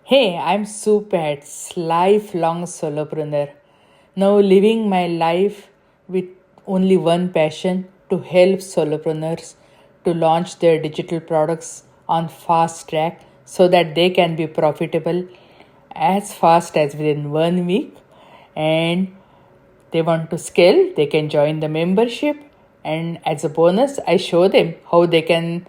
Hey, I'm Supats, lifelong solopreneur. Now living my life with only one passion to help solopreneurs to launch their digital products on fast track so that they can be profitable as fast as within 1 week, and they want to scale, they can join the membership. And as a bonus, I show them how they can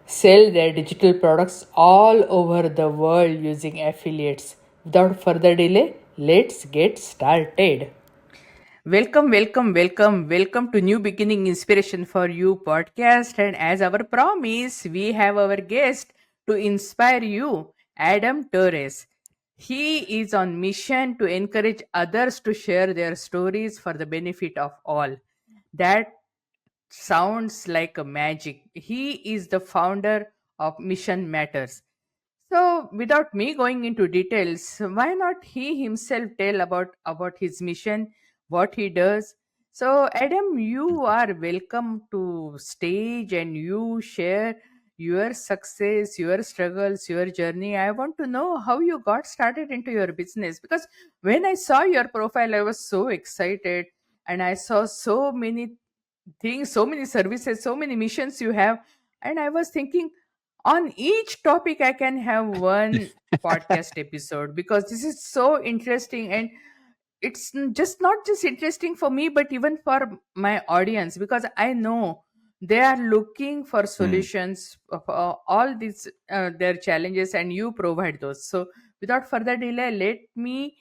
sell their digital products all over the world using affiliates. Without further delay, let's get started. Welcome to New Beginning Inspiration for You podcast. And as our promise, we have our guest to inspire you, Adam Torres. He is on mission to encourage others to share their stories for the benefit of all. That sounds like a magic. He is the founder of Mission Matters. So, without me going into details, why not he himself tell about his mission, what he does? So, Adam, you are welcome to stage and you share your success, your struggles, your journey. I want to know how you got started into your business because when I saw your profile, I was so excited and I saw so many things, so many services, so many missions you have, and I was thinking on each topic I can have one podcast episode because this is so interesting, and it's just not just interesting for me but even for my audience, because I know they are looking for Mm. solutions for all these their challenges, and you provide those. So without further delay, let me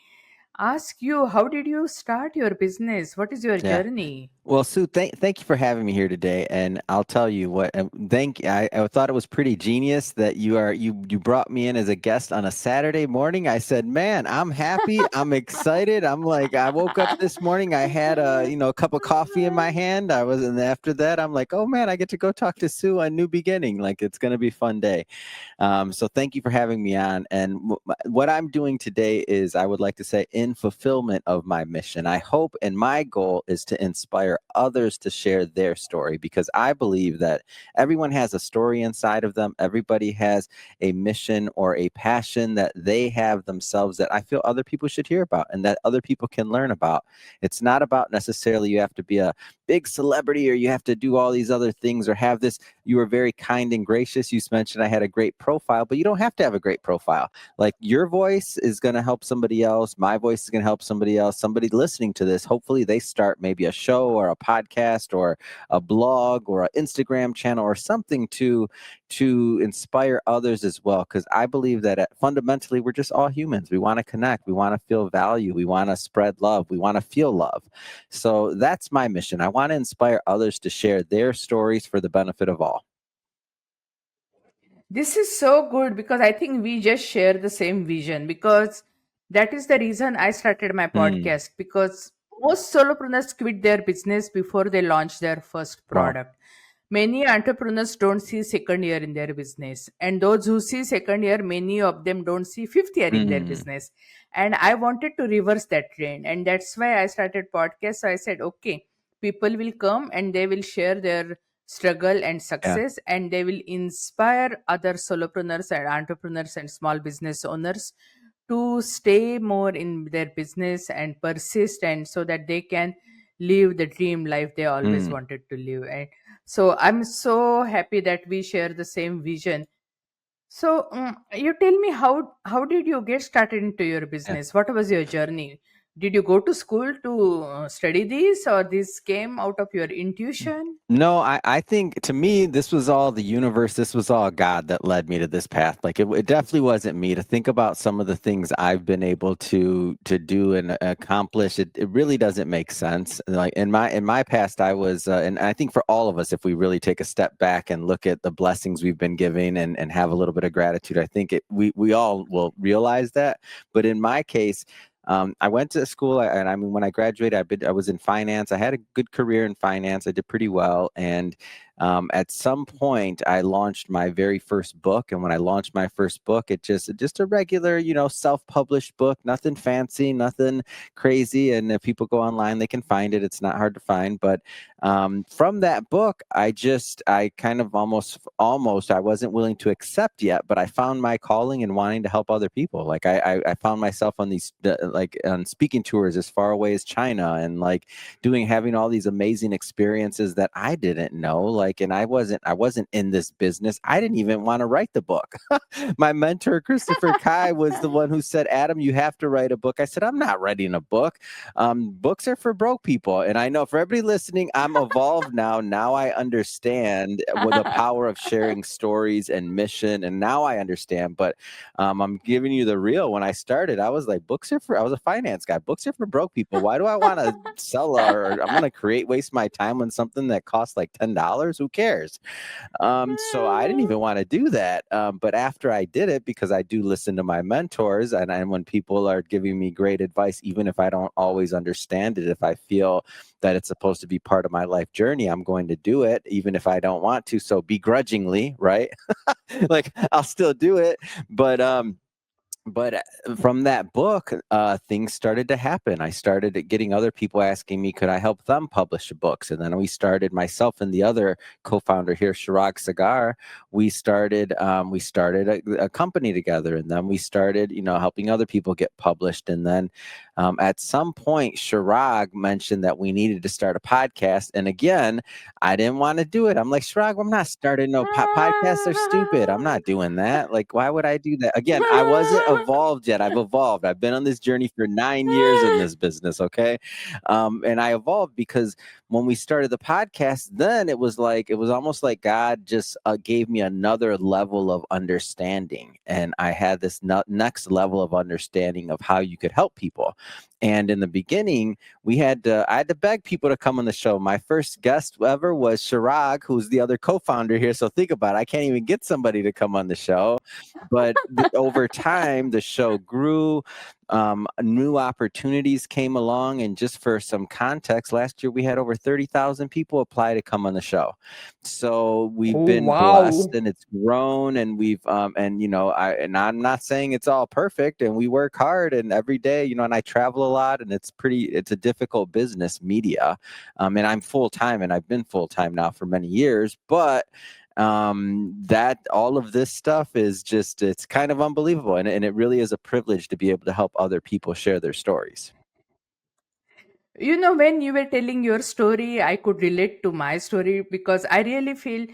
ask you, how did you start your business? What is your Yeah. journey? Well, Sue, thank you for having me here today. And I'll tell you what, I thought it was pretty genius that you brought me in as a guest on a Saturday morning. I said, man, I'm happy. I'm excited. I'm like, I woke up this morning. I had a cup of coffee in my hand. And after that, I'm like, oh man, I get to go talk to Sue on New Beginning. Like it's going to be a fun day. So thank you for having me on. And what I'm doing today is, I would like to say, in fulfillment of my mission. I hope, and my goal is to inspire others to share their story, because I believe that everyone has a story inside of them. Everybody has a mission or a passion that they have themselves that I feel other people should hear about and that other people can learn about. It's not about necessarily you have to be a big celebrity or you have to do all these other things or have this. You were very kind and gracious. You mentioned I had a great profile, but you don't have to have a great profile. Like, your voice is going to help somebody else. My voice is going to help somebody else. Somebody listening to this, hopefully they start maybe a show or a podcast or a blog or an Instagram channel or something to inspire others as well. Because I believe that fundamentally we're just all humans. We want to connect. We want to feel value. We want to spread love. We want to feel love. So that's my mission. I want to inspire others to share their stories for the benefit of all. This is so good because I think we just share the same vision, because that is the reason I started my Mm, podcast, because most solopreneurs quit their business before they launch their first wow. product. Many entrepreneurs don't see second year in their business, and those who see second year, many of them don't see fifth year in their Mm, business. And I wanted to reverse that trend, and that's why I started podcast. So I said, okay, people will come and they will share their struggle and yeah. success, and they will inspire other solopreneurs and entrepreneurs and small business owners to stay more in their business and persist, and so that they can live the dream life they always Mm, wanted to live. And so I'm so happy that we share the same vision. So you tell me, how did you get started into your yeah. business? What was your journey? Did you go to school to study this, or this came out of your intuition? No, I think, to me, this was all the universe. This was all God that led me to this path. Like, it definitely wasn't me. To think about some of the things I've been able to do and accomplish, it really doesn't make sense. Like, in my past, I was, and I think for all of us, if we really take a step back and look at the blessings we've been given and have a little bit of gratitude, I think we all will realize that. But in my case, I went to school, and I mean, when I graduated, I was in finance. I had a good career in finance. I did pretty well, and At some point, I launched my very first book, and when I launched my first book, it just a regular, self-published book, nothing fancy, nothing crazy. And if people go online, they can find it. It's not hard to find. But from that book, I kind of almost I wasn't willing to accept yet, but I found my calling in wanting to help other people. Like I found myself on these like on speaking tours as far away as China, and like having all these amazing experiences that I didn't know. Like, and I wasn't in this business. I didn't even want to write the book. My mentor, Christopher Kai, was the one who said, Adam, you have to write a book. I said, I'm not writing a book. Books are for broke people. And I know for everybody listening, I'm evolved now. Now I understand what the power of sharing stories and mission. And now I understand. But I'm giving you the real. When I started, I was like, I was a finance guy. Books are for broke people. Why do I want to sell or I'm going to waste my time on something that costs like $10? Who cares? So I didn't even want to do that. But after I did it, because I do listen to my mentors, and when people are giving me great advice, even if I don't always understand it, if I feel that it's supposed to be part of my life journey, I'm going to do it, even if I don't want to. So begrudgingly, right? Like I'll still do it. But from that book, things started to happen. I started getting other people asking me, could I help them publish books? And then myself and the other co-founder here, Shirag Sagar, we started a company together, and then we started, helping other people get published. And then at some point, Shirag mentioned that we needed to start a podcast. And again, I didn't want to do it. I'm like, Shirag, I'm not starting no podcasts. They're stupid. I'm not doing that. Like, why would I do that? Again, I wasn't evolved yet. I've evolved. I've been on this journey for 9 years in this business. Okay. And I evolved because when we started the podcast, then it was almost like God just gave me another level of understanding. And I had this next level of understanding of how you could help people. And in the beginning, I had to beg people to come on the show. My first guest ever was Shirag, who's the other co-founder here. So think about it. I can't even get somebody to come on the show. But over time, the show grew. New opportunities came along. And just for some context, last year we had over 30,000 people apply to come on the show. So we've Oh, been blessed, wow. and it's grown, and I'm not saying it's all perfect, and we work hard, and every day, and I travel a lot, and it's a difficult business, media. And I'm full time, and I've been full time now for many years, but that all of this stuff is just, it's kind of unbelievable. And it really is a privilege to be able to help other people share their stories. When you were telling your story, I could relate to my story because I really feel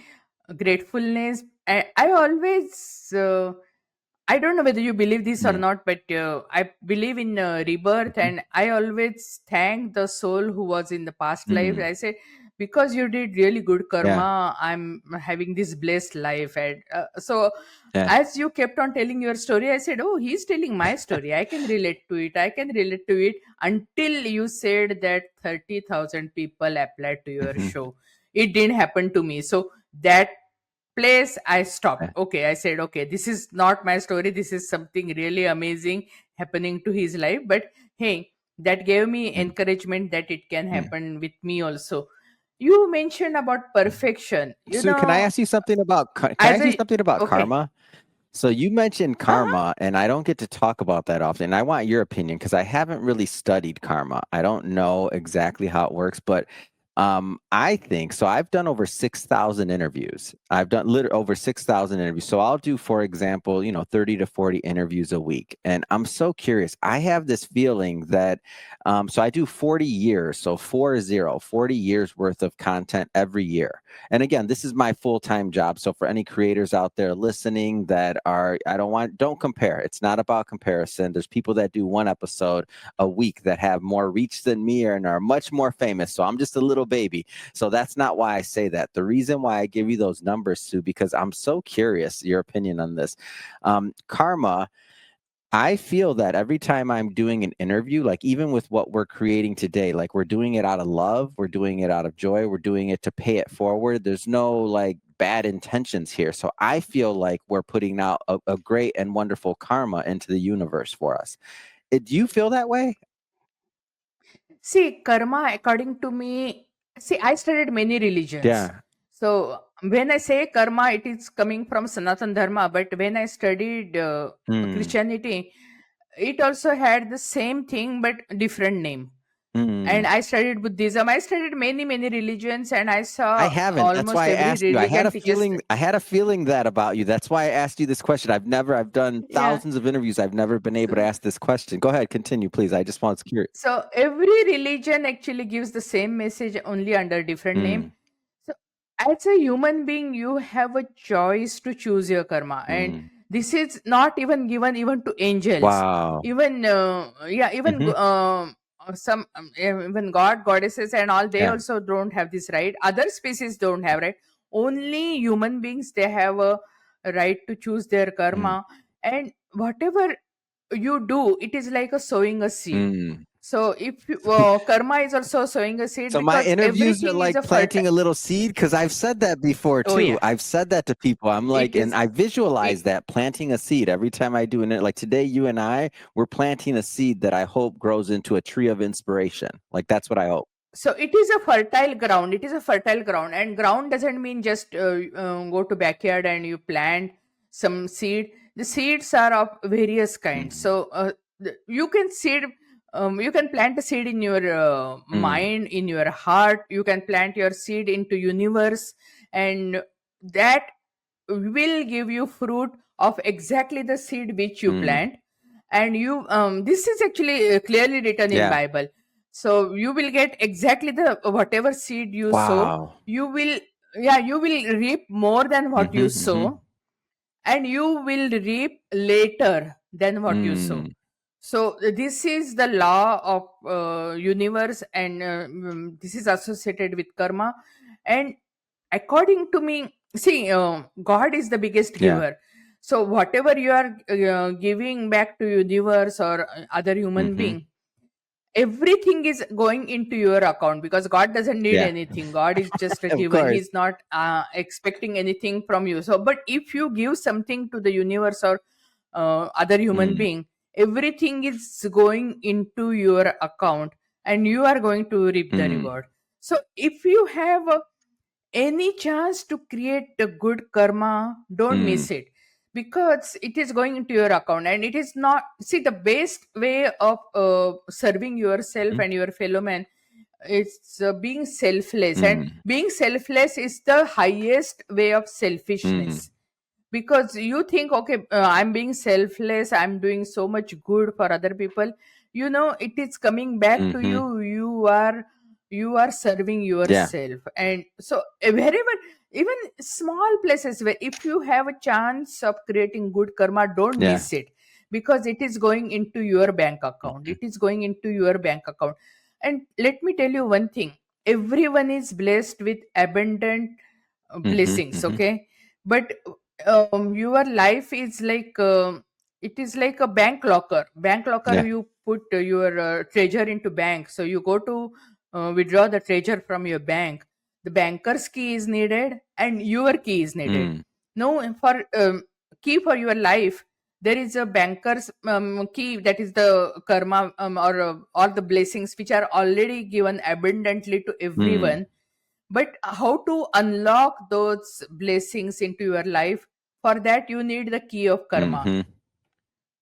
gratefulness. I always, I don't know whether you believe this or Mm, not, but I believe in rebirth, mhm, and I always thank the soul who was in the past life. mm, I say, because you did really good yeah, karma, I'm having this blessed life. And so, yeah. as you kept on telling your story, I said, oh, he's telling my story. I can relate to it. I can relate to it, until you said that 30,000 people applied to your Mhm, show. It didn't happen to me. So, that place I yeah, stopped. Okay, I said, okay, this is not my story, this is something really amazing happening to his life. But hey, that gave me mm, encouragement that it can yeah. happen with me also. You mentioned about perfection, Sue, can I ask you something about can I as ask you I something about okay. karma? So you mentioned Uh-huh. karma, and I don't get to talk about that often. I want your opinion because I haven't really studied karma. I don't know exactly how it works, but I think so. I've done over 6,000 interviews. I've done over 6,000 interviews. So I'll do, for example, 30 to 40 interviews a week. And I'm so curious. I have this feeling that, so I do 40 years. So 40 years worth of content every year. And again, this is my full-time job. So for any creators out there listening that don't compare. It's not about comparison. There's people that do one episode a week that have more reach than me and are much more famous. So I'm just a little baby. So that's not why I say that. The reason why I give you those numbers, Sue, because I'm so curious your opinion on this. Karma, I feel that every time I'm doing an interview, like even with what we're creating today, like we're doing it out of love, we're doing it out of joy, we're doing it to pay it forward. There's no like bad intentions here. So I feel like we're putting out a great and wonderful karma into the universe for us. Do you feel that way? See, karma, according to me, see, I studied many religions. Yeah. So when I say karma, it is coming from Sanatan Dharma. But when I studied Mm, Christianity, it also had the same thing but different name. And mm. I studied Buddhism. I studied many religions, and I I saw haven't. That's almost why I every asked you. I had a religion teaches. feeling. I had a feeling that about you. That's why I asked you this question. I've done Yeah. thousands of interviews. I've never been able to So, ask this question. Go ahead, continue, please. I just was curious. so every religion actually gives the same message only under different name. Mm, So as a human being, you have a choice to choose your karma, and mm. this is not even given even to angels. Wow. Even Hmm. some even god goddesses and all, they Yeah. also don't have this right. Other species don't have right. Only human beings, they have a right to choose their Mm, karma. And whatever you do, it is like a sowing a seed. mm. So if karma is also sowing a seed, So my because interviews are everything is like a fertile. planting a little seed because I've said that before Oh too. yeah, I've said that to people. I'm it like, and is. I visualize It, that planting a seed every time I do it. Like today, you and I, we're planting a seed that I hope grows into a tree of inspiration. Like that's what I hope. so it is a fertile ground. It is a fertile ground, and ground doesn't mean just go to backyard and you plant some seed. The seeds are of various kinds. Mm, So you can seed. You can plant a seed in your mm, mind, in your heart. You can plant your seed into universe, and that will give you fruit of exactly the seed which you mm. plant. And you this is actually clearly written in Yeah. Bible. So you will get exactly the whatever seed you sow. Wow. You will, yeah, you will reap more than what Mm-hmm, you mm-hmm. sow, and you will reap later than what you sow. Mm, So this is the law of universe, and this is associated with karma. And according to me, see, God is the biggest yeah. giver. So whatever you are giving back to universe or other human Mm-hmm. being, everything is going into your account, because God doesn't need Yeah. anything. God is just a Of giver. course. He's not expecting anything from you. So but if you give something to the universe or other human Mm, being, everything is going into your account, and you are going to reap the mm, reward. So if you have any chance to create a good karma, don't mm, miss it, because it is going into your account. And it is not, see, the best way of serving yourself mm, and your fellow man is being selfless. And mm, being selfless is the highest way of mm, selfishness, because you think, okay, I'm being selfless, I'm doing so much good for other people. It is coming back to mm-hmm. you. You are serving Yeah. yourself. And so wherever, even small places where if you have a chance of creating good karma, don't Yeah. miss it, because it is going into your bank account. It is going into your bank account. And let me tell you one thing: everyone is blessed with abundant Mm-hmm, blessings, mm-hmm. okay? But your life is like, it is like a bank locker. Yeah. You put your treasure into bank. So you go to withdraw the treasure from your bank. The banker's key is needed, and your key is needed. Mm, No, for key for your life, there is a banker's key, that is the karma, or all the blessings which are already given abundantly to mm, everyone. But how to unlock those blessings into your life? For that, you need the key of karma, mm-hmm.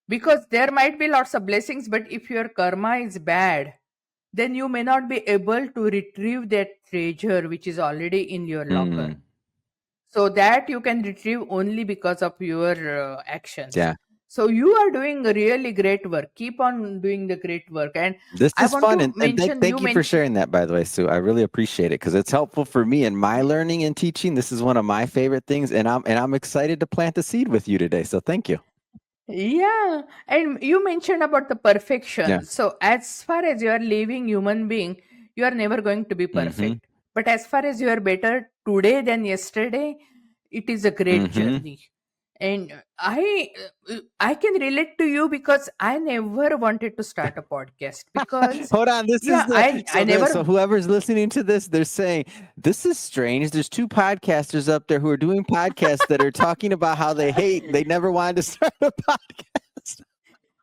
because there might be lots of blessings, but if your karma is bad, then you may not be able to retrieve that treasure which is already in your locker. Mm, So that you can retrieve only because of your actions. yeah. So you are doing a really great work. Keep on doing the great work. And This I is want fun, to and mention, you thank you for mentioned. sharing that, by the way, Sue. I really appreciate it because it's helpful for me in my learning and teaching. This is one of my favorite things, and I'm excited to plant a seed with you today. So thank you. Yeah, and you mentioned about the Yeah. perfection. So as far as you are living human being, you are never going to be Mm-hmm. perfect. But as far as you are better today than yesterday, it is a great Mm-hmm. journey. And I can relate to you, because I never wanted to start a podcast, because Hold on, this is yeah, the I so never. whoever's listening to this, they're saying this is strange. There's two podcasters up there who are doing podcasts that are talking about how they never wanted to start a podcast.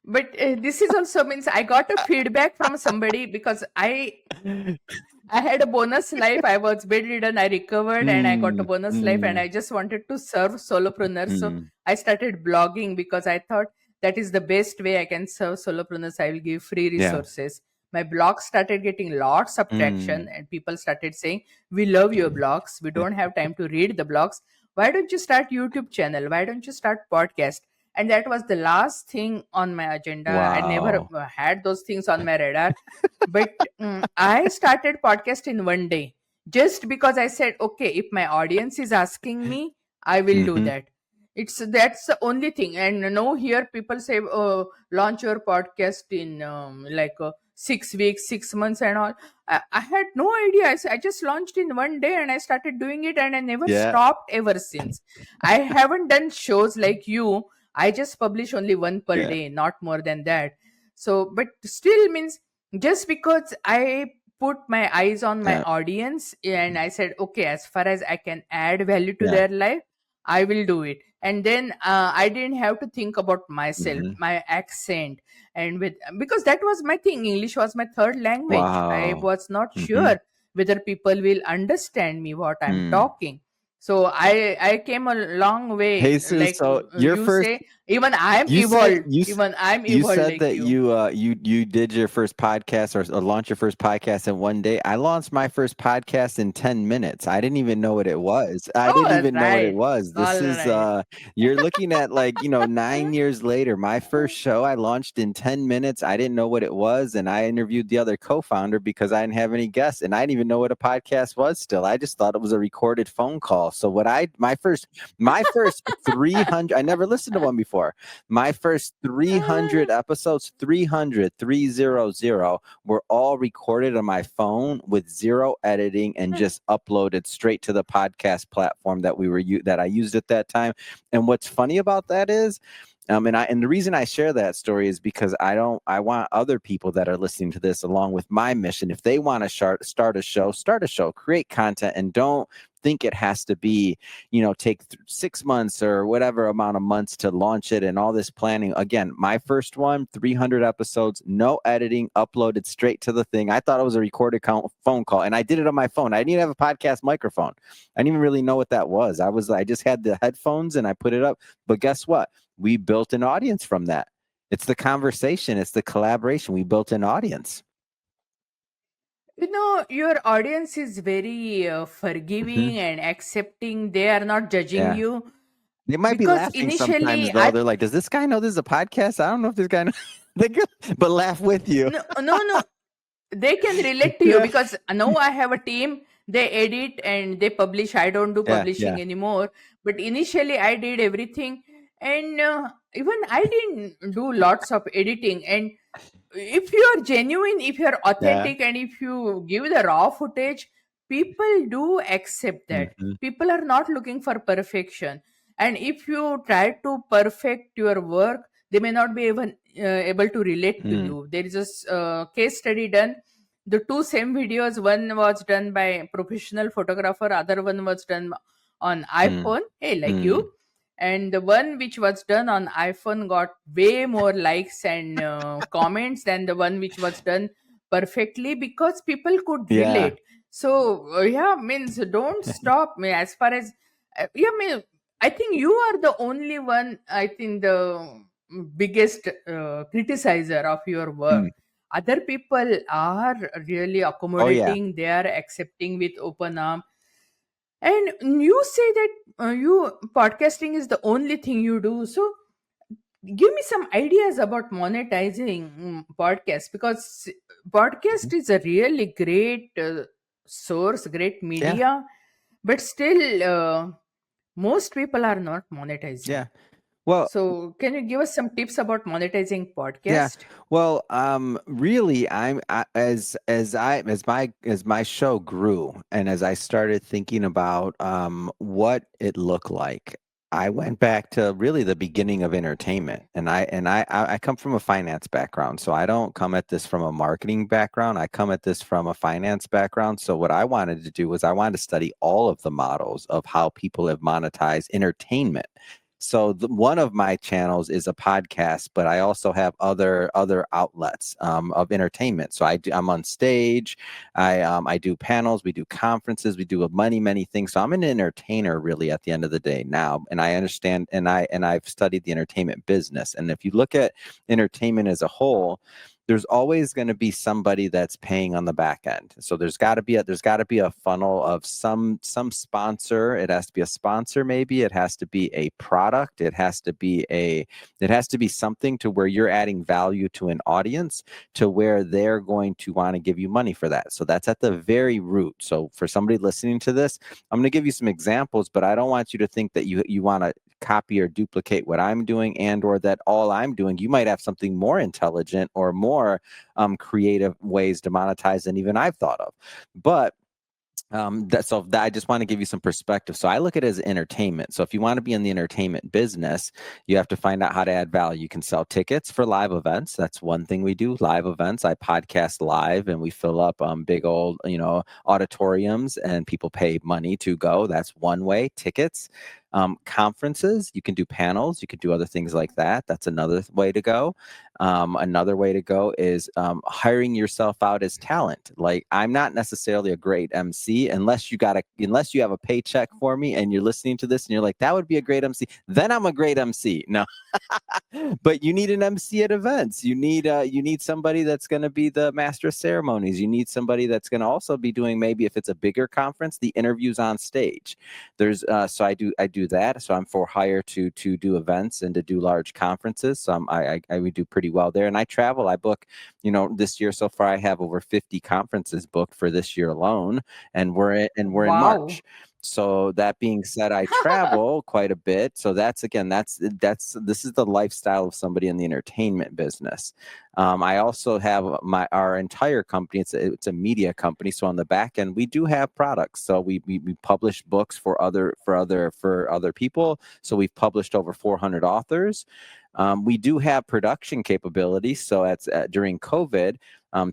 But this is also means I got a feedback from somebody, because I had a bonus life. I was bedridden. I recovered and I got a Mm, bonus life. And mm, I just wanted to serve solopreneurs. So mm. I started blogging because I thought that is the best way I can serve solopreneurs. I will give free Yeah. resources. My blog started getting lots of traction, Mm. and people started saying, "We love your blogs. We don't have time to read the blogs. Why don't you start YouTube channel? Why don't you start podcast?" And that was the last thing on my agenda. I never Wow. had those things on my radar, but I started podcast in one day just because I said, okay, if my audience is asking me, I will do Hmm. that. That's the only thing. And now here people say, oh, launch your podcast in 6 weeks, 6 months, and all. I had no idea. I just launched in one day and I started doing it, and I never Yeah. stopped ever since. I haven't done shows like you. I just publish only one per Yeah. day, not more than that. So, but still means, just because I put my eyes on my Yeah. audience and I said, okay, as far as I can add value to Yeah. their life, I will do it. And then I didn't have to think about myself, Hmm. my accent, and with, because that was my thing. English was my third language. I Wow. was not Hmm. sure whether people will understand me what I'm Mm. talking. So I came a long way. Jesus, Like so your you first, say, even I'm you said evolved. Even I'm you evolved said like that you. you did your first podcast or launched your first podcast in one day. I launched my first podcast in 10 minutes. I didn't even know what it was. I didn't Oh, even know what it right. was. This All is right. you're looking at, like, 9 years later. My first show I launched in 10 minutes. I didn't know what it was, and I interviewed the other co-founder because I didn't have any guests, and I didn't even know what a podcast was still. I just thought it was a recorded phone call. So what I my first 300, I never listened to one before. My first 300 episodes, 300, were all recorded on my phone with zero editing and just uploaded straight to the podcast platform that I used at that time. And what's funny about that is, and the reason I share that story is because I want other people that are listening to this along with my mission. If they want to start a show, create content, and don't think it has to be, take 6 months or whatever amount of months to launch it and all this planning. Again, my first one, 300 episodes, no editing, uploaded straight to the thing. I thought it was a recorded phone call, and I did it on my phone. I didn't even have a podcast microphone. I didn't even really know what that was. I just had the headphones and I put it up. But guess what? We built an audience from that. It's the conversation, it's the collaboration. We built an audience. Your audience is very Hmm. forgiving and accepting. They are not judging Yeah. you. They might be Because laughing sometimes, initially, though. They're like, "Does this guy know this is a podcast? I don't know if this guy knows." But laugh with you. no, no, no, they can relate to you Yeah. because now I have a team. They edit and they publish. I don't do Yeah. Yeah. publishing anymore. But initially, I did everything, and even I didn't do lots of editing. And if you are genuine, if you are Yeah. authentic, and if you give the raw footage, people do accept that. Hmm. People are not looking for perfection, and if you try to perfect your work, they may not be even able to relate to Mm. you. There is a case study done. The two same videos, one was done by professional photographer, other one was done on Mm. iPhone, hey, like you. Mm. And the one which was done on iPhone got way more likes and comments than the one which was done perfectly, because people could Yeah. relate. So yeah, means don't stop me as far as yeah, I think you are the only one, I think, the biggest criticizer of your work. Mm. Other people are really Oh yeah. accommodating, they are accepting with open arm. And you say that you podcasting is the only thing you do. So give me some ideas about monetizing podcast, because Mhm. podcast is a really great source, great Yeah. media, but still most people are not monetizing. Yeah. Well, So can you give us some tips about monetizing yeah. podcast? Well, really, as my show grew, and as I started thinking about what it looked like, I went back to really the beginning of entertainment, and I come from a finance background, so I don't come at this from a marketing background. I come at this from a finance background. So what I wanted to do was I wanted to study all of the models of how people have monetized entertainment. So one of my channels is a podcast, but I also have other outlets of entertainment. So I'm on stage. I do panels. We do conferences. We do many things. So I'm an entertainer really at the end of the day now, and I understand and I've studied the entertainment business. And if you look at entertainment as a whole, there's always going to be somebody that's paying on the back end. So there's got to be a funnel of some sponsor. It has to be a sponsor, maybe it has to be a product, it has to be something to where you're adding value to an audience, to where they're going to want to give you money for that. So that's at the very root. So for somebody listening to this, I'm going to give you some examples, but I don't want you to think that you want to copy or duplicate what I'm doing, and or that all I'm doing. You might have something more intelligent or more creative ways to monetize than even I've thought of. But I just want to give you some perspective. So I look at it as entertainment. So if you want to be in the entertainment business, you have to find out how to add value. You can sell tickets for live events. That's one thing we do. Live events. I podcast live, and we fill up big old auditoriums, and people pay money to go. That's one way. Tickets. Conferences. You can do panels. You can do other things like that. That's another way to go. Another way to go is hiring yourself out as talent. Like, I'm not necessarily a great MC unless you have a paycheck for me and you're listening to this and you're like, that would be a great MC. Then I'm a great MC. No, but you need an MC at events. You need somebody that's going to be the master of ceremonies. You need somebody that's going to also be doing, maybe if it's a bigger conference, the interviews on stage. So I do that. So I'm for hire to do events and to do large conferences. So I would do pretty well there. And I travel. I book. This year so far I have over 50 conferences booked for this year alone, and we're in Wow. March. So that being said, I travel quite a bit. So that's this is the lifestyle of somebody in the entertainment business. I also have our entire company. It's a media company. So on the back end, we do have products. So we publish books for other people. So we've published over 400 authors. We do have production capabilities. So during COVID,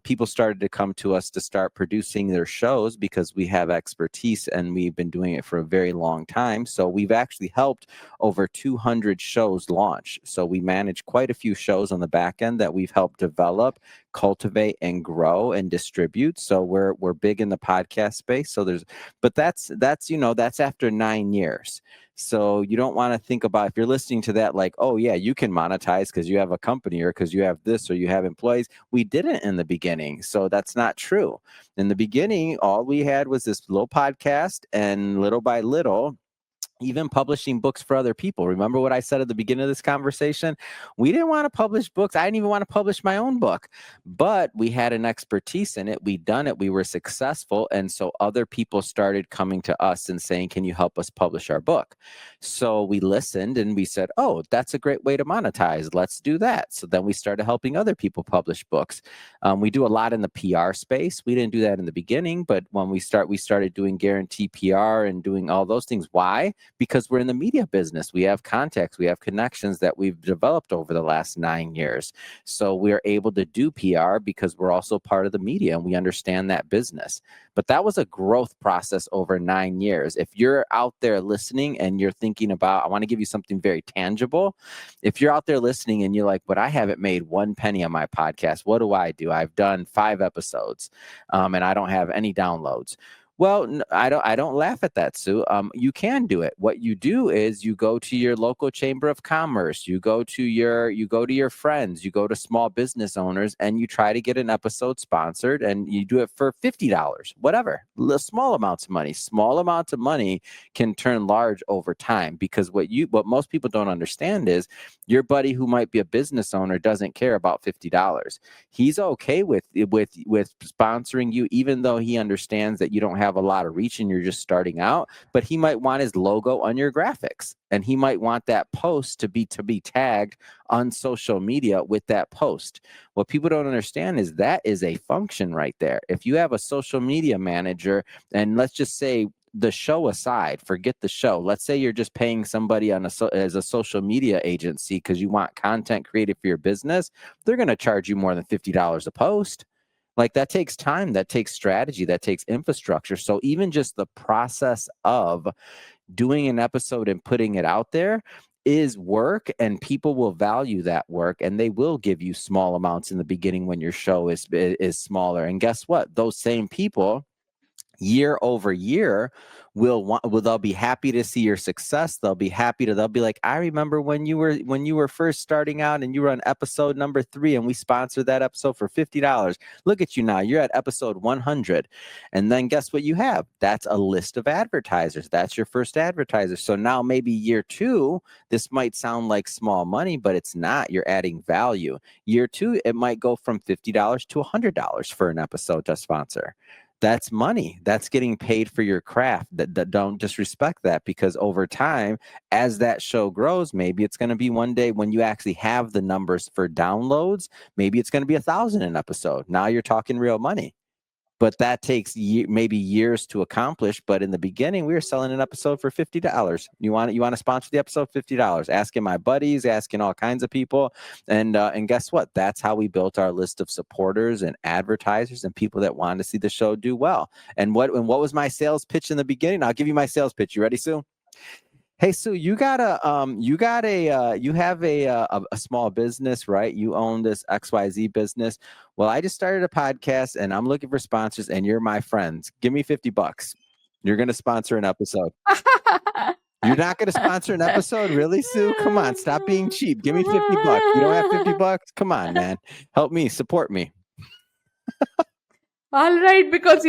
people started to come to us to start producing their shows because we have expertise and we've been doing it for a very long time. So we've actually helped over 200 shows launch. So we manage quite a few shows on the back end that we've helped develop, cultivate, and grow and distribute. So we're big in the podcast space. But that's after 9 years. So you don't want to think about, if you're listening to that, like, oh yeah, you can monetize because you have a company or because you have this or you have employees. We didn't in the beginning. So that's not true. In the beginning, all we had was this little podcast, and little by little, even publishing books for other people. Remember what I said at the beginning of this conversation? We didn't want to publish books. I didn't even want to publish my own book, but we had an expertise in it. We'd done it. We were successful. And so other people started coming to us and saying, can you help us publish our book? So we listened and we said, oh, that's a great way to monetize. Let's do that. So then we started helping other people publish books. We do a lot in the PR space. We didn't do that in the beginning, but when we started doing guarantee PR and doing all those things. Why? Because we're in the media business. We have contacts, we have connections that we've developed over the last 9 years. So we're able to do PR because we're also part of the media and we understand that business. But that was a growth process over 9 years. If you're out there listening and you're thinking about, I want to give you something very tangible. If you're out there listening and you're like, but I haven't made one penny on my podcast, what do? I've done 5 episodes and I don't have any downloads. Well, I don't laugh at that, Sue. You can do it. What you do is you go to your local chamber of commerce, you go to your friends, you go to small business owners, and you try to get an episode sponsored, and you do it for $50, whatever. Small amounts of money. Small amounts of money can turn large over time, because what most people don't understand is your buddy who might be a business owner doesn't care about $50. He's okay with sponsoring you, even though he understands that you don't have a lot of reach and you're just starting out. But he might want his logo on your graphics, and he might want that post to be tagged on social media with that post. What people don't understand is that is a function right there. If you have a social media manager, and let's just say, the show aside, forget the show. Let's say you're just paying somebody as a social media agency because you want content created for your business. They're going to charge you more than $50 a post. Like, that takes time, that takes strategy, that takes infrastructure. So even just the process of doing an episode and putting it out there is work, and people will value that work, and they will give you small amounts in the beginning when your show is smaller. And guess what? Those same people year over year they'll be happy to see your success. They'll be like, I remember when you were first starting out and you were on episode number 3 and we sponsored that episode for $50. Look at you now, you're at episode 100. And then guess what you have? That's a list of advertisers. That's your first advertiser. So now maybe year 2, this might sound like small money, but it's not. You're adding value. Year 2, it might go from $50 to $100 for an episode to sponsor. That's money. That's getting paid for your craft. That don't disrespect that, because over time, as that show grows, maybe it's going to be one day when you actually have the numbers for downloads, maybe it's going to be 1,000 an episode. Now you're talking real money. But that takes maybe years to accomplish. But in the beginning, we were selling an episode for $50. You want to sponsor the episode? $50. Asking my buddies, asking all kinds of people, and guess what? That's how we built our list of supporters and advertisers and people that wanted to see the show do well. And what was my sales pitch in the beginning? I'll give you my sales pitch. You ready, Sue? Hey, Sue, you have a small business, right? You own this XYZ business. Well, I just started a podcast and I'm looking for sponsors, and you're my friends. Give me $50. You're going to sponsor an episode. You're not going to sponsor an episode? Really, Sue? Come on, stop being cheap. Give me $50. You don't have $50? Come on, man. Help me, support me. All right, because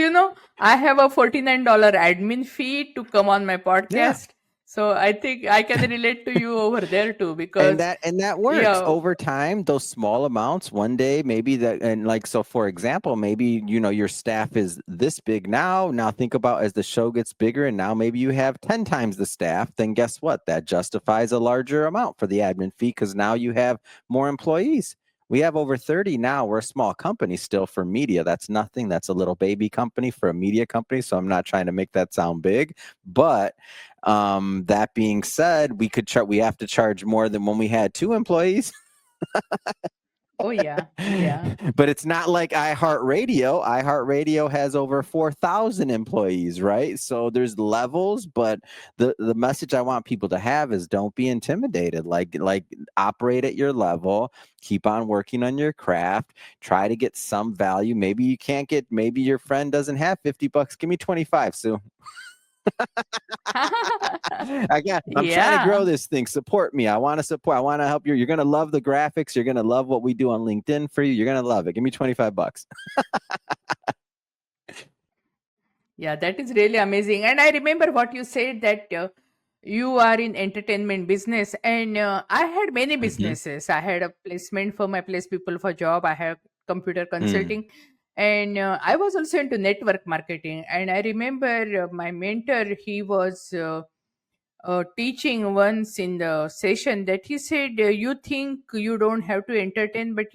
I have a $49 admin fee to come on my podcast. So I think I can relate to you over there too, because and that works yeah, over time. Those small amounts, one day maybe that, and like, so for example, maybe your staff is this big now. Now think about, as the show gets bigger and now maybe you have 10 times the staff, then guess what? That justifies a larger amount for the admin fee, because now you have more employees. We have over 30 now. We're a small company still for media. That's nothing. That's a little baby company for a media company. So I'm not trying to make that sound big. But that being said, we have to charge more than when we had 2 employees. oh yeah, yeah. But it's not like iHeartRadio. iHeartRadio has over 4,000 employees, right? So there's levels, but the message I want people to have is don't be intimidated. Like operate at your level, keep on working on your craft, try to get some value. Maybe your friend doesn't have $50. Give me 25, Sue. I'm trying to grow Yeah. this thing. Support me. I want to support. I want to help you. You're going to love the graphics. You're going to love what we do on LinkedIn for you. You're going to love it. Give me $25. Yeah, that is really amazing. And I remember what you said, that you are in entertainment business, and I had many Mm-hmm. businesses. I had a placement for my place people for job. I have computer Mm. consulting, and I was also into network marketing. And I remember my mentor, he was teaching once in the session, that he said, you think you don't have to entertain, but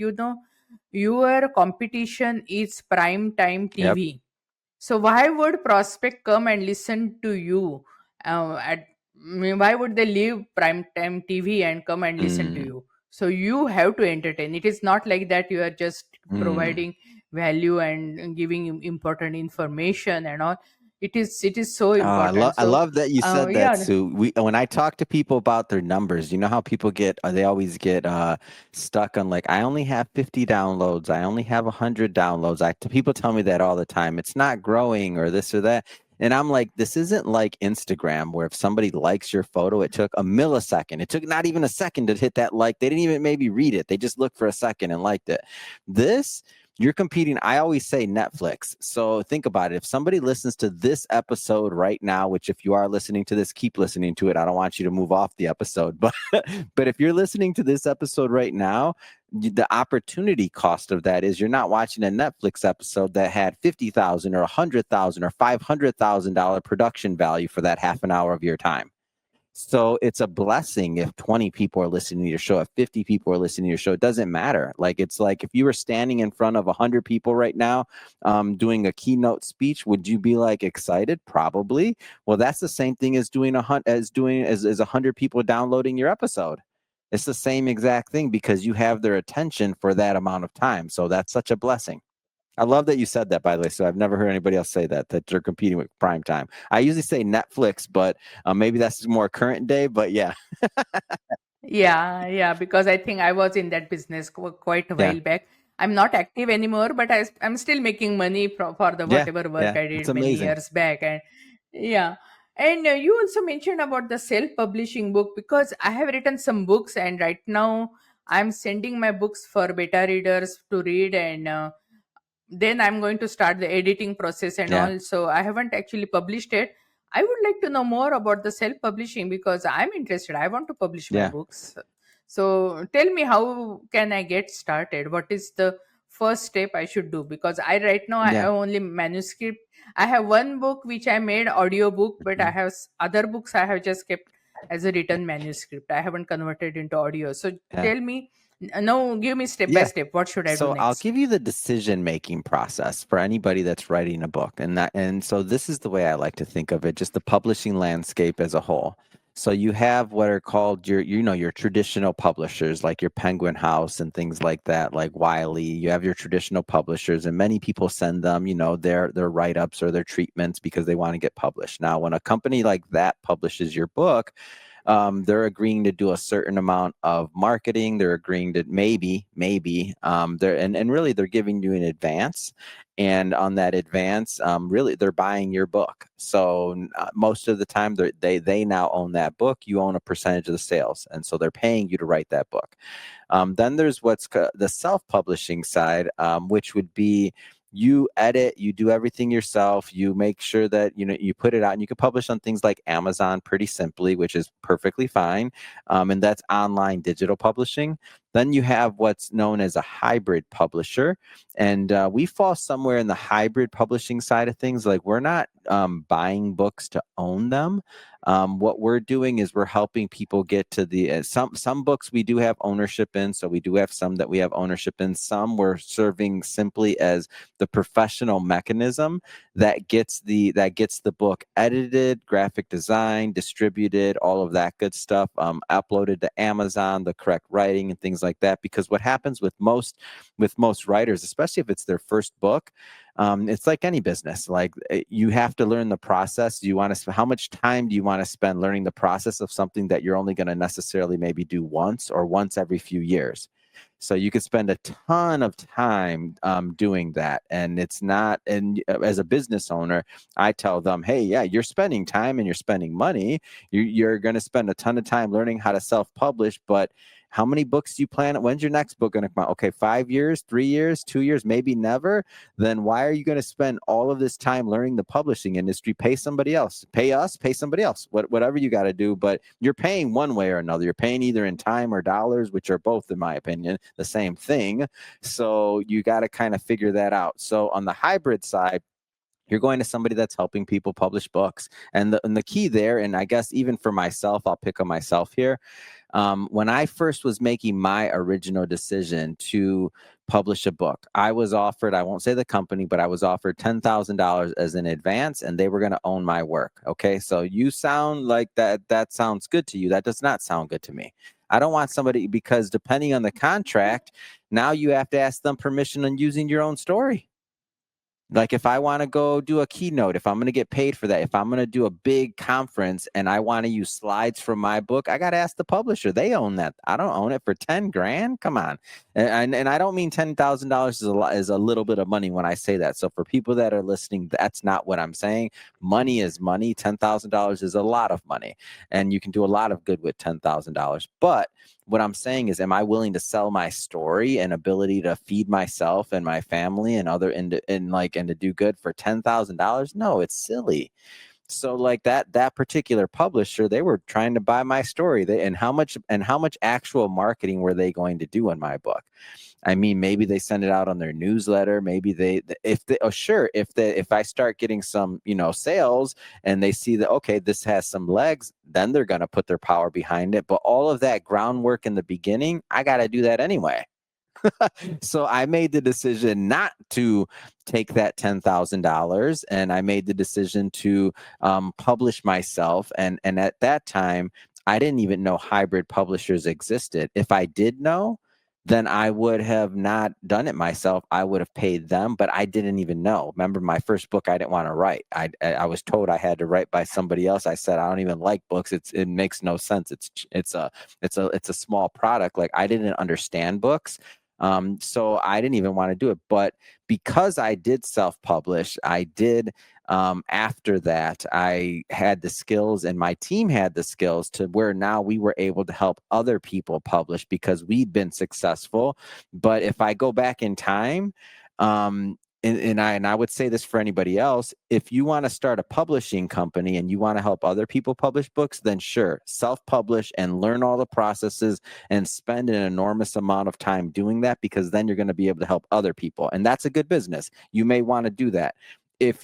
your competition is prime time Yep. TV. So why would prospect come and listen to you? Why would they leave primetime TV and come and listen to Mm. you? So you have to entertain. It is not like that you are just Mm. providing value and giving important information and all. It is so Oh, important. I So love that you said that, yeah. Sue. When I talk to people about their numbers, you know how people they always get stuck on, like, I only have 50 downloads. I only have 100 downloads. People tell me that all the time. It's not growing or this or that. And I'm like, this isn't like Instagram, where if somebody likes your photo, it took a millisecond. It took not even a second to hit that like. They didn't even maybe read it. They just looked for a second and liked it. This, you're competing. I always say Netflix. So think about it. If somebody listens to this episode right now, which if you are listening to this, keep listening to it. I don't want you to move off the episode, but if you're listening to this episode right now, the opportunity cost of that is you're not watching a Netflix episode that had 50,000 or 100,000 or $500,000 production value for that half an hour of your time. So it's a blessing if 20 people are listening to your show, if 50 people are listening to your show. It doesn't matter. Like, it's like if you were standing in front of 100 people right now, doing a keynote speech, would you be like excited? Probably. Well, that's the same thing as doing 100 people downloading your episode. It's the same exact thing, because you have their attention for that amount of time. So that's such a blessing. I love that you said that, by the way. So I've never heard anybody else say that, that they're competing with prime time. I usually say Netflix, but maybe that's more current day. But yeah, Yeah, yeah, because I think I was in that business quite a yeah, while back. I'm not active anymore, but I'm still making money for the yeah, whatever work yeah. I It's did many amazing. years back. And yeah, and you also mentioned about the self-publishing book, because I have written some books, and right now I'm sending my books for beta readers to read, and then I'm going to start the editing process and Yeah, all. So I haven't actually published it. I would like to know more about the self publishing, because I'm interested. I want to publish my yeah, books. So tell me, how can I get started? What is the first step I should do? Because I right now I yeah. have only manuscript. I have one book which I made audio book, but I Mhm. have other books I have just kept as a written manuscript. I haven't converted into audio. So Yeah. tell me, no, give me step by Yeah. step. What should I do So I'll next? give you the decision making process for anybody that's writing a book. And so this is the way I like to think of it, just the publishing landscape as a whole. So you have what are called your traditional publishers like your Penguin House and things like that, like Wiley. You have your traditional publishers, and many people send them, their write-ups or their treatments because they want to get published. Now, when a company like that publishes your book, they're agreeing to do a certain amount of marketing. They're agreeing to maybe, and really they're giving you an advance. And on that advance, really they're buying your book. So most of the time, they now own that book. You own a percentage of the sales, and so they're paying you to write that book. Then there's the self-publishing side, which would be you edit, you do everything yourself, you make sure that you put it out, and you can publish on things like Amazon pretty simply, which is perfectly fine, and that's online digital publishing. Then you have what's known as a hybrid publisher, and we fall somewhere in the hybrid publishing side of things. Like we're not buying books to own them. What we're doing is we're helping people get to the some books we do have ownership in, so we do have some that we have ownership in. Some we're serving simply as the professional mechanism that gets the book edited, graphic design, distributed, all of that good stuff, uploaded to Amazon, the correct writing and things like that. Because what happens with most writers, especially if it's their first book, it's like any business. Like you have to learn the process. Do you want to? How much time do you want to spend learning the process of something that you're only going to necessarily maybe do once or once every few years? So you could spend a ton of time doing that, and it's not. And as a business owner, I tell them, hey, yeah, you're spending time and you're spending money. You're going to spend a ton of time learning how to self-publish, but how many books do you plan? When's your next book going to come out? Okay, 5 years, 3 years, 2 years, maybe never. Then why are you going to spend all of this time learning the publishing industry? Pay somebody else, pay us, pay somebody else, whatever you got to do. But you're paying one way or another. You're paying either in time or dollars, which are both, in my opinion, the same thing. So you got to kind of figure that out. So on the hybrid side, you're going to somebody that's helping people publish books. And the key there, and I guess even for myself, I'll pick on myself here. When I first was making my original decision to publish a book, I was offered, I won't say the company, but I was offered $10,000 as an advance, and they were going to own my work. Okay. So you sound like that sounds good to you. That does not sound good to me. I don't want somebody, because depending on the contract, now you have to ask them permission on using your own story. Like if I want to go do a keynote, if I'm going to get paid for that, if I'm going to do a big conference and I want to use slides from my book, I got to ask the publisher. They own that. I don't own it for 10 grand. Come on. And I don't mean $10,000 is a little bit of money when I say that. So for people that are listening, that's not what I'm saying. Money is money. $10,000 is a lot of money, and you can do a lot of good with $10,000. But what I'm saying is, am I willing to sell my story and ability to feed myself and my family and and to do good for $10,000? No, it's silly. So like that particular publisher, they were trying to buy my story. And how much actual marketing were they going to do in my book? I mean, maybe they send it out on their newsletter. Maybe if I start getting some, sales, and they see that, okay, this has some legs, then they're going to put their power behind it. But all of that groundwork in the beginning, I got to do that anyway. So I made the decision not to take that $10,000, and I made the decision to publish myself. And at that time, I didn't even know hybrid publishers existed. If I did know, then I would have not done it myself. I would have paid them, but I didn't even know. Remember my first book, I didn't want to write. I was told I had to write by somebody else. I said I don't even like books. It makes no sense. It's a small product. Like I didn't understand books. So I didn't even want to do it. But because I did self-publish, I did after that, I had the skills and my team had the skills to where now we were able to help other people publish because we'd been successful. But if I go back in time, and I would say this for anybody else, if you want to start a publishing company and you want to help other people publish books, then sure, self-publish and learn all the processes and spend an enormous amount of time doing that, because then you're going to be able to help other people. And that's a good business. You may want to do that. If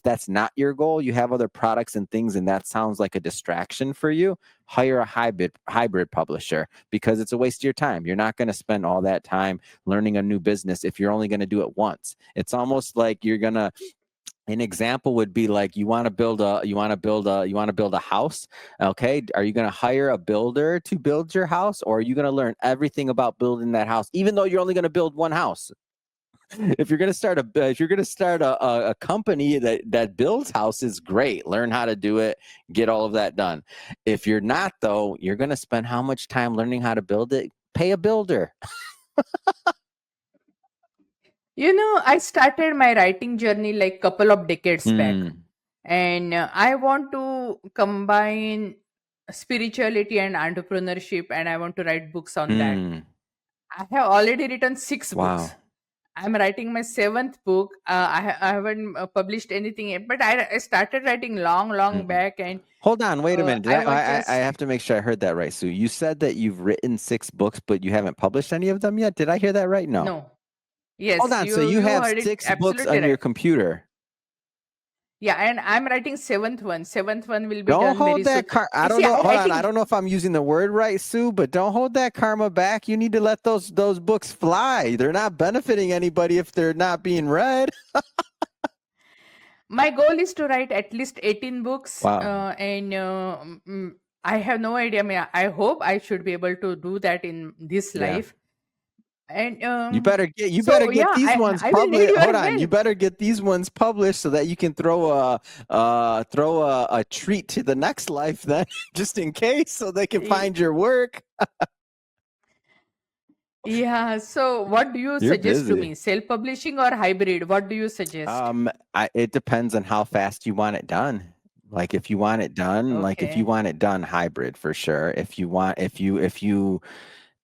that's not your goal, you have other products and things and that sounds like a distraction for you, hire a hybrid publisher, because it's a waste of your time. You're not going to spend all that time learning a new business if you're only going to do it once. It's almost like an example would be like you want to build a house. Okay, are you going to hire a builder to build your house, or are you going to learn everything about building that house even though you're only going to build one house? If you're going to start a company that builds houses, great, learn how to do it, get all of that done. If you're not, though, you're going to spend how much time learning how to build it? Pay a builder. I started my writing journey like couple of decades back, Mm, and I want to combine spirituality and entrepreneurship, and I want to write books on that. mm, I have already written 6 books. wow. I'm writing my seventh book. I haven't published anything yet, but I started writing long, long Mm. back, and Hold on, wait a minute. I was I just have to make sure I heard that right, Sue. You said that you've written 6 books, but you haven't published any of them yet. Did I hear that right? No. no. Hold Yes, on. So you you you have heard it 6 books absolutely on your right. computer. Yeah, and I'm writing seventh one. Seventh one will be Don't done very hold soon. that I You don't see, know. I'm Hold on. I writing. don't know if I'm using the word right, Sue, but don't hold that karma back. You need to let those books fly. They're not benefiting anybody if they're not being read. My goal is to write at least 18 books, Wow. and I have no idea. I mean, I hope I should be able to do that in this Yeah. life. And You better so, get yeah, these I ones I will need published. Hold your on. You help. better get these ones published so that you can throw a treat to the next life then, just in case, so they can Y- find your work. Yeah. So, what do you You're suggest to busy. me? Self-publishing or hybrid? What do you suggest? It depends on how fast you want it done. Like if you Okay. want it done hybrid for sure. If you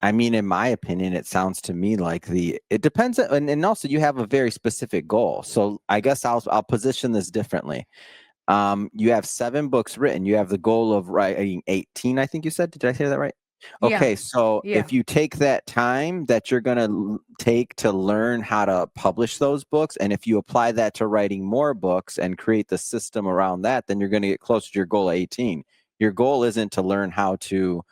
I mean, in my opinion, it sounds to me like it depends, and also you have a very specific goal. So I guess I'll position this differently. You have 7 books written. You have the goal of writing 18, I think you said. Did I say that right? Yeah. Okay, so Yeah. if you take that time that you're going to take to learn how to publish those books, and if you apply that to writing more books and create the system around that, then you're going to get closer to your goal of 18. Your goal isn't to learn how to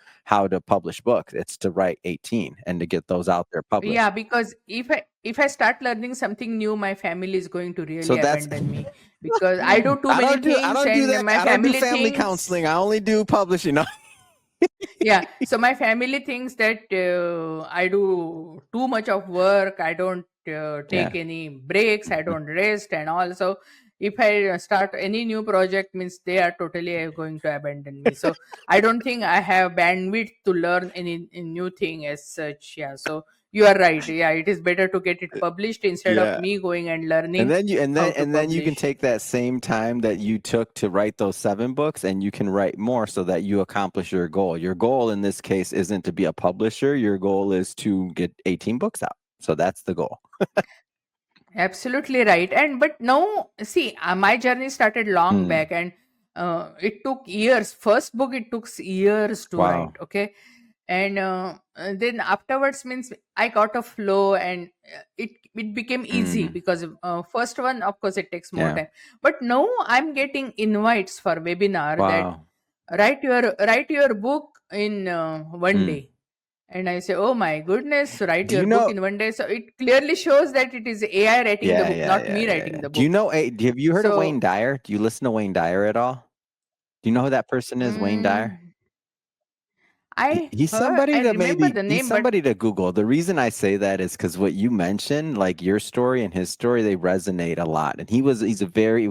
publish books. It's to write 18 and to get those out there published. Yeah, because if I start learning something new, my family is going to So really that's abandon me because I do too many I things don't do and that. my I don't do family family thinks. counseling. I only do publishing. No. Yeah, so my family thinks that I do too much of work. I don't Yeah. take any breaks. I don't rest and all. So if I start any new project, means they are totally going to abandon me. So I don't think I have bandwidth to learn any new thing as such. Yeah, so you are right. Yeah, it is better to get it published instead of Yeah. me going and And learning then you and how then to and then you can publish. take that same time that you took to write those 7 books and you can write more so that you accomplish your goal. Your goal in this case isn't to be a publisher. Your goal is to get 18 books out. So that's the goal. Absolutely right. And but no, see, my journey started long Hmm. back, and it took years. First book, it took years to write. Wow. Okay, and then afterwards means I got a flow, and it became easy Mm. because first one, of course, it takes more Yeah. time. But now I'm getting invites for webinar that Wow. write your book in one Mm. day, and I say, oh my goodness, write Do your you book know? in one day. So it clearly shows that it is AI writing the Yeah, book, yeah, not yeah, me yeah, writing yeah. the Do you book. know? Have you heard of Wayne So, Dyer? Do you listen to Wayne Dyer at all? Do you know who that person is, Wayne Dyer? mm, I He's heard, somebody I that remember maybe the he's name, but somebody to Google. The reason I say that is because what you mentioned, like your story and his story, they resonate a lot. And he was a very,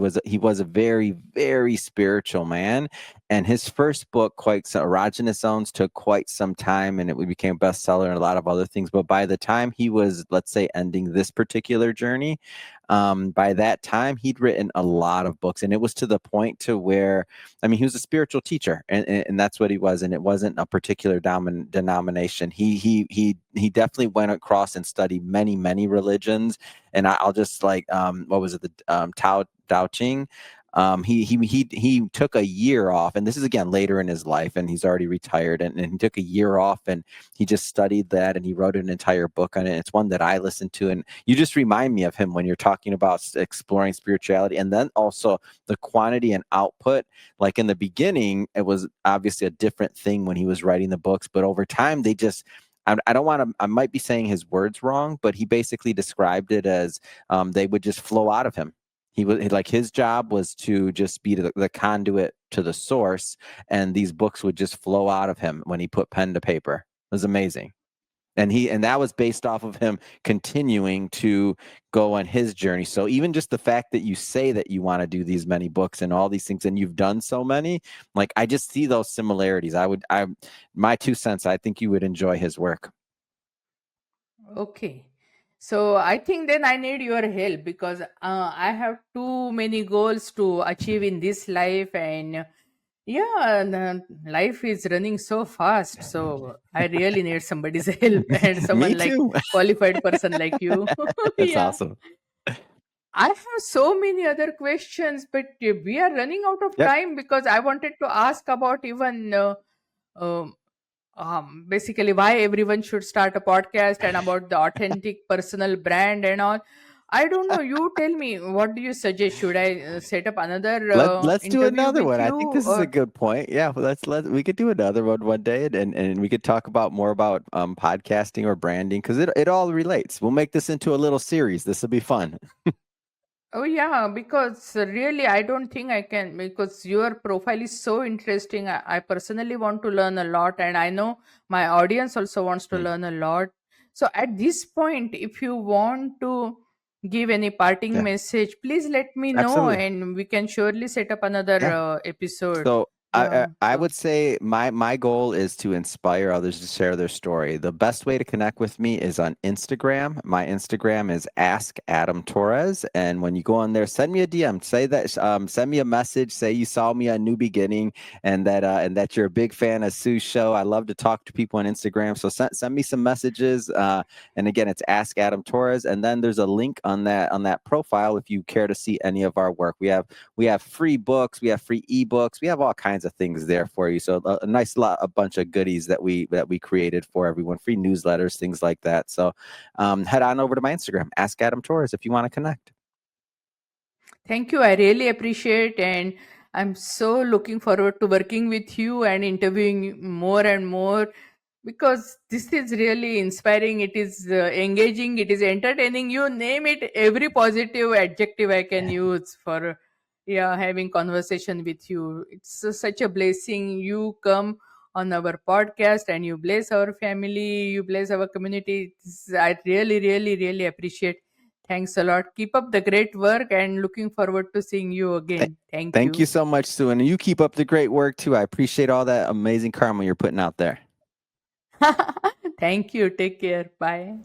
very spiritual man. And his first book, quite so Erogenous Zones, took quite some time, and it became a bestseller and a lot of other things. But by the time he was, let's say, ending this particular journey, by that time he'd written a lot of books, and it was to the point to where, I mean, he was a spiritual teacher, and that's what he was, and it wasn't a particular denomination. He definitely went across and studied many religions, and I'll just like what was it, the Tao Ching. He took a year off, and this is again later in his life, and he's already retired, and he took a year off, and he just studied that, and he wrote an entire book on it. It's one that I listened to, and you just remind me of him when you're talking about exploring spirituality, and then also the quantity and output. Like in the beginning, it was obviously a different thing when he was writing the books, but over time, they just, I don't want to, I might be saying his words wrong, but he basically described it as they would just flow out of him. He was like, his job was to just be the conduit to the source, and these books would just flow out of him when he put pen to paper. It was amazing. And that was based off of him continuing to go on his journey. So even just the fact that you say that you want to do these many books and all these things, and you've done so many, like I just see those similarities. My 2 cents, I think you would enjoy his work. okay. So I think then I need your help because I have too many goals to achieve in this life, and yeah, life is running so fast. So I really need somebody's help and Me someone like too. qualified person like you. That's Yeah. awesome. I have so many other questions, but we are running out of Yep. time because I wanted to ask about even um, basically why everyone should start a podcast and about the authentic personal brand and all. I don't know. You tell me. What do you suggest? Should I set up another Let's do interview another with one. I you, think this is a or good point. Yeah, we could do another one day, and we could talk about more about podcasting or branding, because it all relates. We'll make this into a little series. This will be fun. oh yeah, because really I don't think I can because your profile is so interesting. I personally want to learn a lot, and I know my audience also wants to Hmm. learn a lot. So at this point, if you want to give any parting Yeah, message, please let me know, absolutely. and we can surely set up another Yeah. episode. So Yeah. I So would say my goal is to inspire others to share their story. The best way to connect with me is on Instagram. My Instagram is Ask Adam Torres, and when you go on there, send me a DM. Say that, send me a message. Say you saw me on New Beginning, and that you're a big fan of Sue's show. I love to talk to people on Instagram, so send me some messages. And again, it's Ask Adam Torres, and then there's a link on that profile if you care to see any of our work. We have free books, we have free ebooks, we have all kinds of things there for you. So a nice a bunch of goodies that we created for everyone, free newsletters, things like that. So head on over to my Instagram, Ask Adam Torres, if you want to connect. thank you. I really appreciate, and I'm so looking forward to working with you and interviewing more and more because this is really inspiring. It is engaging. It is entertaining. You name it, every positive adjective I can use for yeah having conversation with you. It's such a blessing. You come on our podcast and you bless our family. You bless our community. I really appreciate. Thanks a lot. Keep up the great work and looking forward to seeing you Th- again. Thank Thank you you. so much, Sue. And you keep up the great work too. I appreciate all that amazing karma you're putting out there. Thank you. Take care. Bye.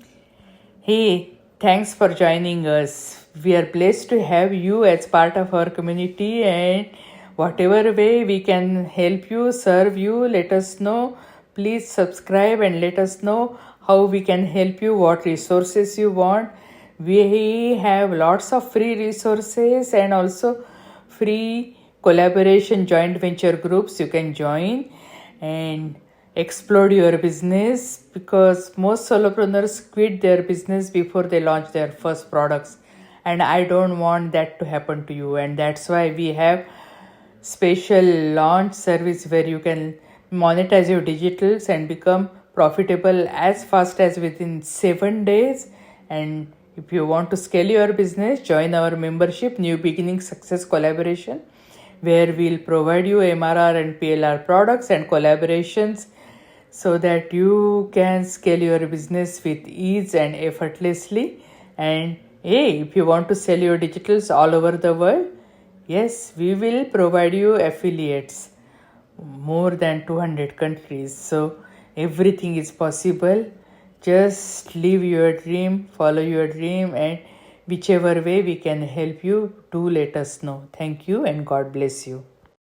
Hey, thanks for joining us. We are blessed to have you as part of our community, and whatever way we can help you, serve you, let us know. Please subscribe and let us know how we can help you, what resources you want. We have lots of free resources and also free collaboration joint venture groups you can join and explode your business because most solopreneurs quit their business before they launch their first products, and I don't want that to happen to you, and that's why we have special launch service where you can monetize your digitals and become profitable as fast as within 7 days. And if you want to scale your business, join our membership New Beginning Success Collaboration, where we'll provide you MRR and PLR products and collaborations so that you can scale your business with ease and effortlessly. And hey, if you want to sell your digitals all over the world, yes, we will provide you affiliates more than 200 countries. So everything is possible. Just live your dream, follow your dream, and whichever way we can help you, do let us know. Thank you and God bless you.